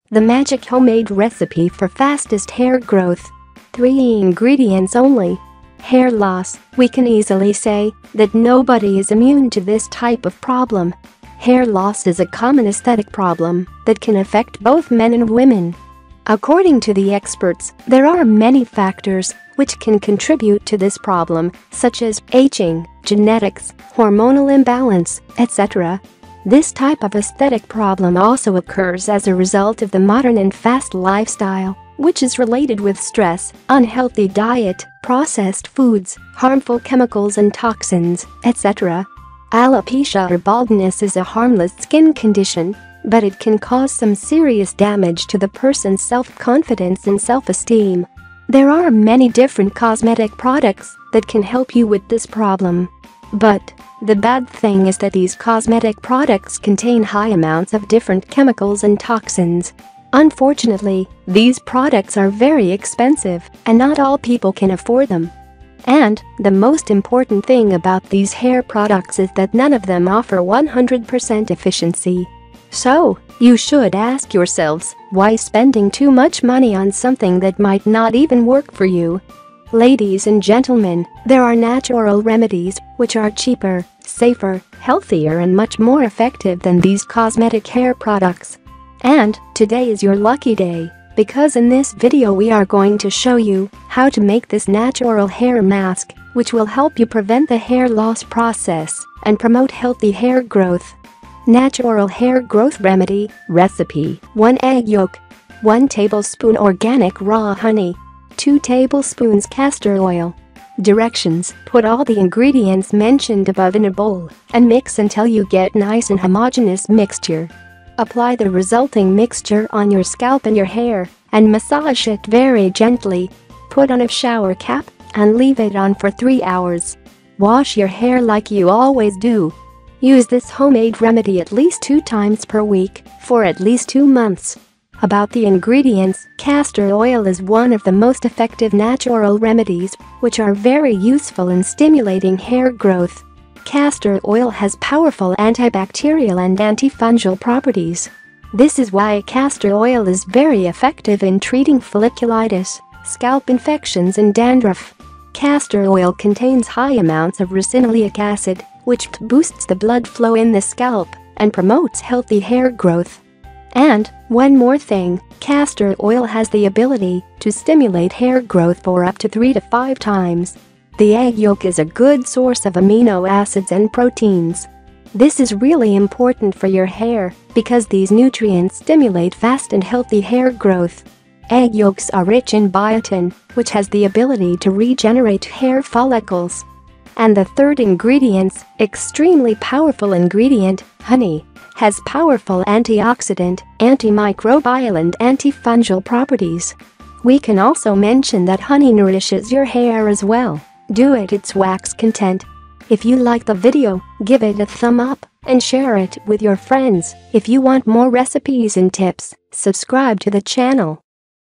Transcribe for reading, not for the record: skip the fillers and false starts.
The magic homemade recipe for fastest hair growth. 3 ingredients only. Hair loss. We can easily say that nobody is immune to this type of problem. Hair loss is a common aesthetic problem that can affect both men and women. According to the experts, there are many factors which can contribute to this problem, such as aging, genetics, hormonal imbalance, etc. This type of aesthetic problem also occurs as a result of the modern and fast lifestyle, which is related with stress, unhealthy diet, processed foods, harmful chemicals and toxins, etc. Alopecia or baldness is a harmless skin condition, but it can cause some serious damage to the person's self-confidence and self-esteem. There are many different cosmetic products that can help you with this problem. But the bad thing is that these cosmetic products contain high amounts of different chemicals and toxins. Unfortunately, these products are very expensive and not all people can afford them. And the most important thing about these hair products is that none of them offer 100% efficiency. So, you should ask yourselves, why spending too much money on something that might not even work for you? Ladies and gentlemen, there are natural remedies which are cheaper, safer, healthier and much more effective than these cosmetic hair products. And today is your lucky day, because in this video we are going to show you how to make this natural hair mask, which will help you prevent the hair loss process and promote healthy hair growth. Natural hair growth remedy. Recipe: 1 egg yolk, 1 tablespoon organic raw honey, 2 tablespoons castor oil. Directions: put all the ingredients mentioned above in a bowl and mix until you get nice and homogeneous mixture. Apply the resulting mixture on your scalp and your hair and massage it very gently. Put on a shower cap and leave it on for 3 hours. Wash your hair like you always do. Use this homemade remedy at least 2 times per week for at least 2 months. About the ingredients, castor oil is one of the most effective natural remedies, which are very useful in stimulating hair growth. Castor oil has powerful antibacterial and antifungal properties. This is why castor oil is very effective in treating folliculitis, scalp infections and dandruff. Castor oil contains high amounts of ricinoleic acid, which boosts the blood flow in the scalp and promotes healthy hair growth. And one more thing, castor oil has the ability to stimulate hair growth for up to 3 to 5 times. The egg yolk is a good source of amino acids and proteins. This is really important for your hair because these nutrients stimulate fast and healthy hair growth. Egg yolks are rich in biotin, which has the ability to regenerate hair follicles. And the third ingredient, extremely powerful ingredient, honey, has powerful antioxidant, antimicrobial and antifungal properties. We can also mention that honey nourishes your hair as well, due to its wax content. If you like the video, give it a thumb up and share it with your friends. If you want more recipes and tips, subscribe to the channel.